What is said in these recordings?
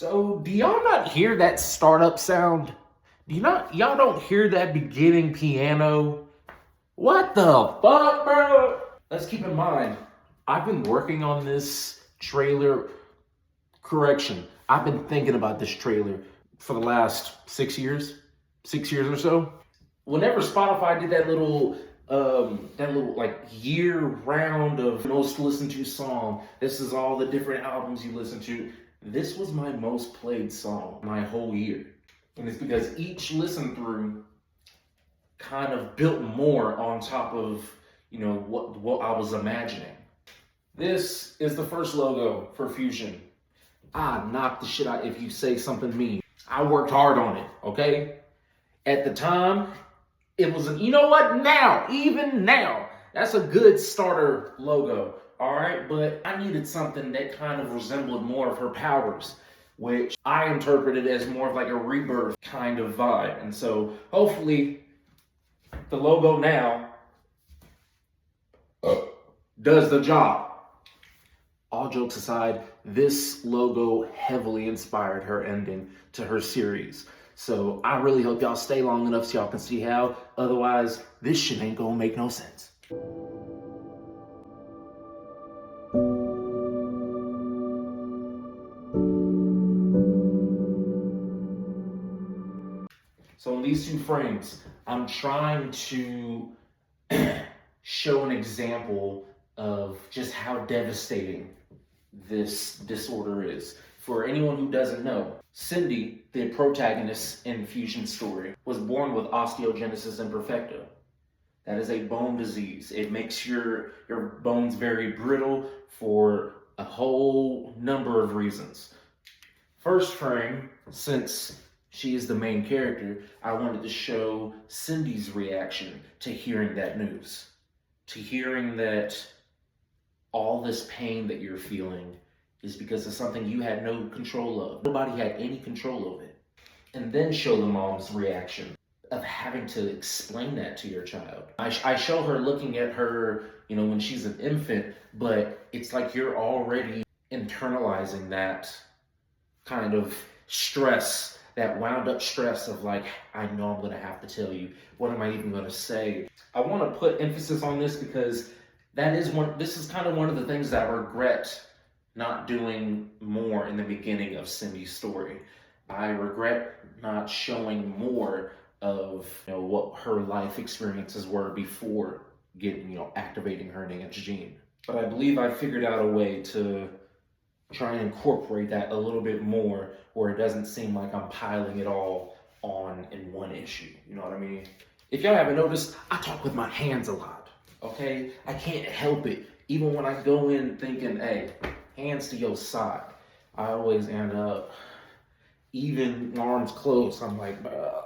So, do y'all not hear that startup sound? Y'all don't hear that beginning piano? What the fuck, bro? Let's keep in mind, I've been working on this trailer. Correction, I've been thinking about this trailer for the last 6 years. 6 years or so. Whenever Spotify did that little like year round of most listened to song, this is all the different albums you listen to. This was my most played song my whole year. And it's because each listen through kind of built more on top of, what I was imagining. This is the first logo for Fusion. I knocked the shit out if you say something mean. I worked hard on it, okay? At the time, it was, even now, that's a good starter logo, all right? But I needed something that kind of resembled more of her powers, which I interpreted as more of like a rebirth kind of vibe. And so hopefully the logo now does the job. All jokes aside, this logo heavily inspired her ending to her series. So I really hope y'all stay long enough so y'all can see how. Otherwise, this shit ain't gonna make no sense. So in these two frames, I'm trying to show an example of just how devastating this disorder is. For anyone who doesn't know, Cindy, the protagonist in Fusion's story, was born with osteogenesis imperfecta. That is a bone disease. It makes your bones very brittle for a whole number of reasons. First frame, since she is the main character, I wanted to show Cindy's reaction to hearing that news. To hearing that all this pain that you're feeling is because of something you had no control of. Nobody had any control of it. And then show the mom's reaction of having to explain that to your child. I show her looking at her, when she's an infant, but it's like you're already internalizing that kind of stress, that wound up stress of like, I know I'm gonna have to tell you. What am I even gonna say? I wanna put emphasis on this because this is kind of one of the things that I regret not doing more in the beginning of Cindy's story. I regret not showing more of what her life experiences were before getting, activating her enhanced gene. But I believe I figured out a way to try and incorporate that a little bit more where it doesn't seem like I'm piling it all on in one issue. You know what I mean? If y'all haven't noticed, I talk with my hands a lot, okay? I can't help it. Even when I go in thinking, hey, hands to your side, I always end up, even arms closed, I'm like, bruh.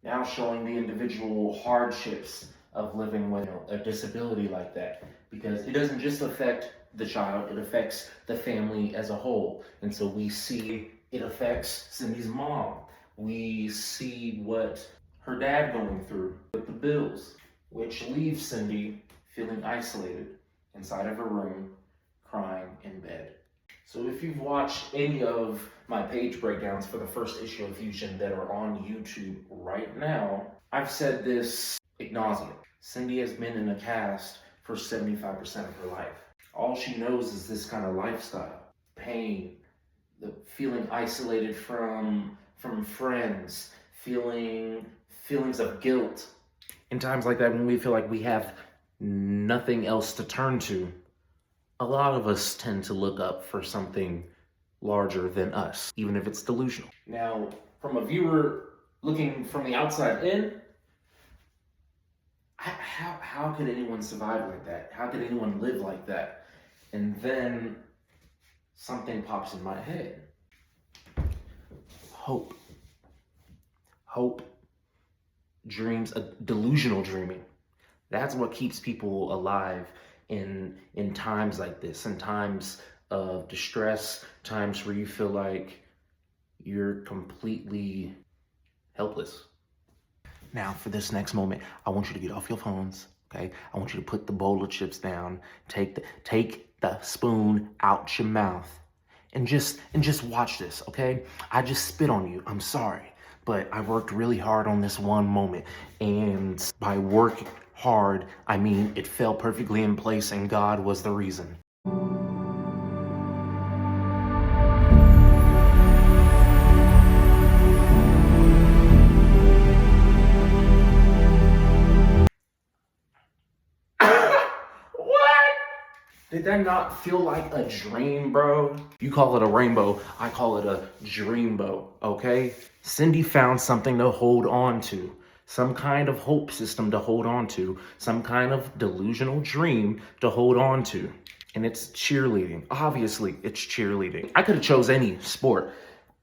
Now showing the individual hardships of living with a disability like that, because it doesn't just affect the child, it affects the family as a whole. And so we see it affects Cindy's mom. We see what her dad going through with the bills, which leaves Cindy feeling isolated inside of her room, crying in bed. So if you've watched any of my page breakdowns for the first issue of Fusion that are on YouTube right now, I've said this ad nauseum. Cindy has been in a cast for 75% of her life. All she knows is this kind of lifestyle. Pain, the feeling isolated from friends, feelings of guilt. In times like that, when we feel like we have nothing else to turn to, a lot of us tend to look up for something larger than us, even if it's delusional. Now, from a viewer looking from the outside in, how could anyone survive like that? How could anyone live like that? And then something pops in my head. Hope. Hope, dreams, delusional dreaming. That's what keeps people alive in times like this, in times of distress, times where you feel like you're completely helpless. Now, for this next moment, I want you to get off your phones, okay? I want you to put the bowl of chips down, take the spoon out your mouth, and just watch this, okay? I just spit on you. I'm sorry, but I worked really hard on this one moment, and by working hard, I mean it fell perfectly in place, and God was the reason. Did that not feel like a dream, bro? You call it a rainbow, I call it a dreambow, okay? Cindy found something to hold on to, some kind of hope system to hold on to, some kind of delusional dream to hold on to. And it's cheerleading. Obviously, it's cheerleading. I could have chose any sport.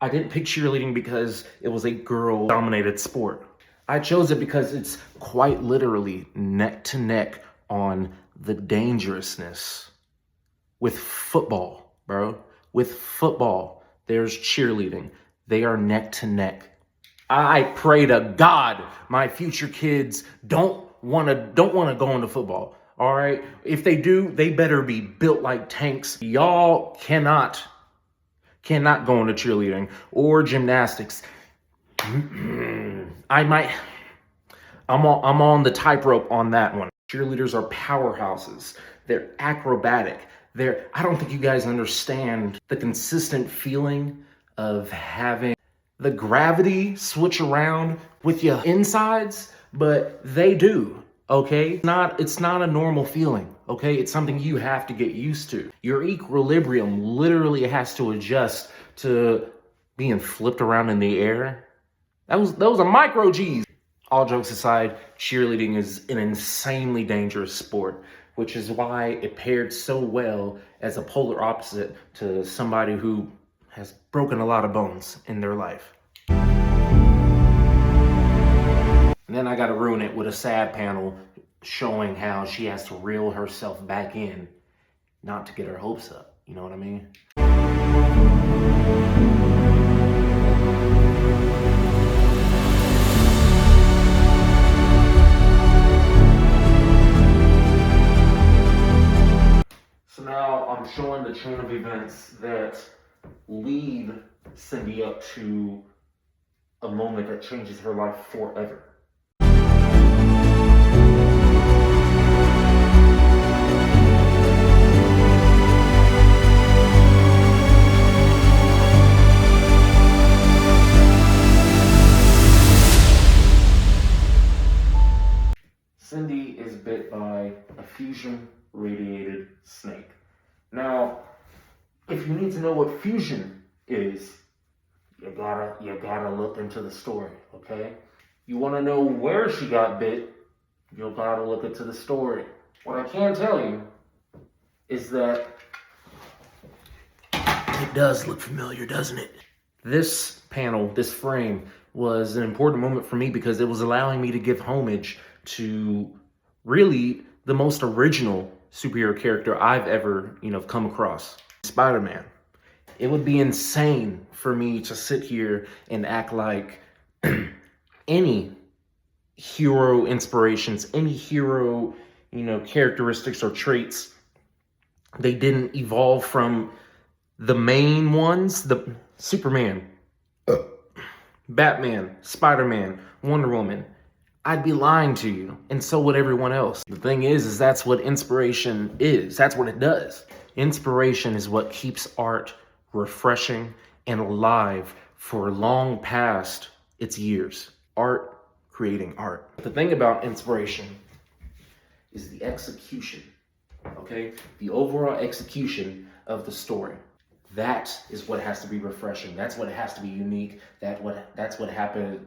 I didn't pick cheerleading because it was a girl-dominated sport. I chose it because it's quite literally neck to neck on the dangerousness. With football, bro. With football, there's cheerleading. They are neck to neck. I pray to God my future kids don't want to go into football. All right? If they do, they better be built like tanks. Y'all cannot go into cheerleading or gymnastics. I'm on the tightrope on that one. Cheerleaders are powerhouses. They're acrobatic. I don't think you guys understand the consistent feeling of having the gravity switch around with your insides, but they do, okay? It's not a normal feeling, okay? It's something you have to get used to. Your equilibrium literally has to adjust to being flipped around in the air. Those are micro G's. All jokes aside, cheerleading is an insanely dangerous sport, which is why it paired so well as a polar opposite to somebody who has broken a lot of bones in their life. And then I gotta ruin it with a sad panel showing how she has to reel herself back in, not to get her hopes up, you know what I mean? Now I'm showing the chain of events that lead Cindy up to a moment that changes her life forever. Cindy is bit by a fusion radiated snake. Now, if you need to know what fusion is, you gotta look into the story, okay? You wanna know where she got bit, you gotta look into the story. What I can tell you is that it does look familiar, doesn't it? This panel, this frame, was an important moment for me because it was allowing me to give homage to really the most original superhero character I've ever, come across. Spider-Man. It would be insane for me to sit here and act like any hero inspirations, any hero, characteristics or traits, they didn't evolve from the main ones, the Superman, Batman, Spider-Man, Wonder Woman. I'd be lying to you, and so would everyone else. The thing is that's what inspiration is. That's what it does. Inspiration is what keeps art refreshing and alive for long past its years. Art creating art. The thing about inspiration is the execution, okay? The overall execution of the story. That is what has to be refreshing. That's what has to be unique. That's what happened.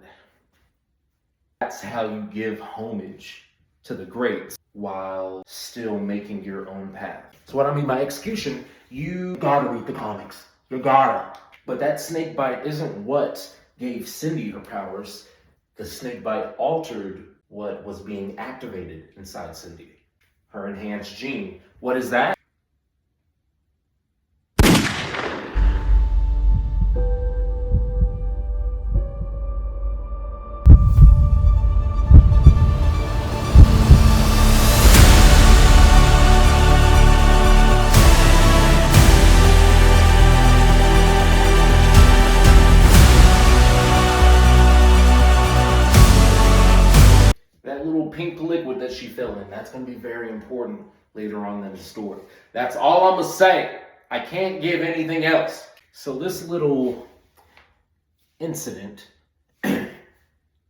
That's how you give homage to the greats while still making your own path. So what I mean by execution, you gotta read the comics. You gotta. But that snake bite isn't what gave Cindy her powers. The snake bite altered what was being activated inside Cindy. Her enhanced gene. What is that? pink liquid that she fell in. That's going to be very important later on in the story. That's all I'm going to say. I can't give anything else. So this little incident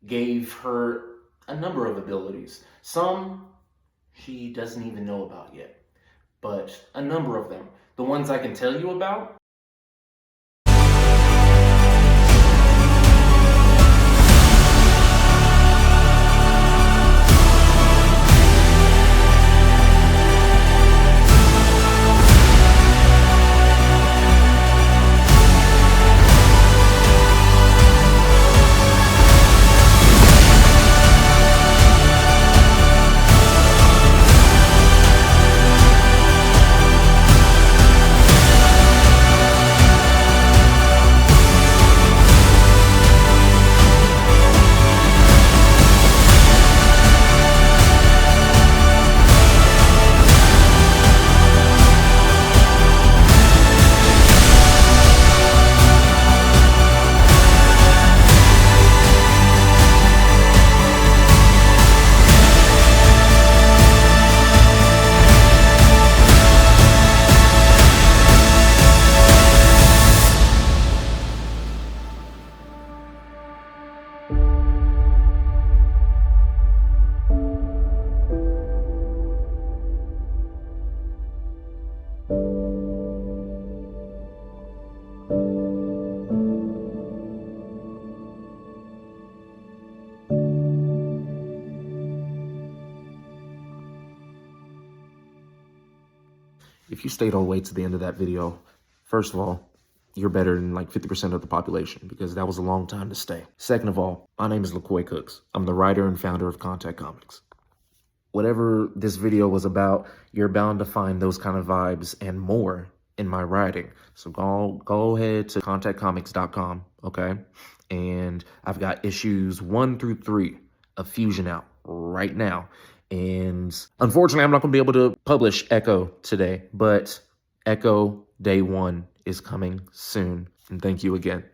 gave her a number of abilities. Some she doesn't even know about yet, but a number of them. The ones I can tell you about. If you stayed all the way to the end of that video, first of all, you're better than like 50% of the population because that was a long time to stay. Second of all, my name is Lacoy Cooks. I'm the writer and founder of Kontact Comics. Whatever this video was about, you're bound to find those kind of vibes and more in my writing. So go ahead to contactcomics.com, okay? And I've got issues 1 through 3 of Fusion out right now. And unfortunately, I'm not going to be able to publish Echo today, but Echo Day 1 is coming soon. And thank you again.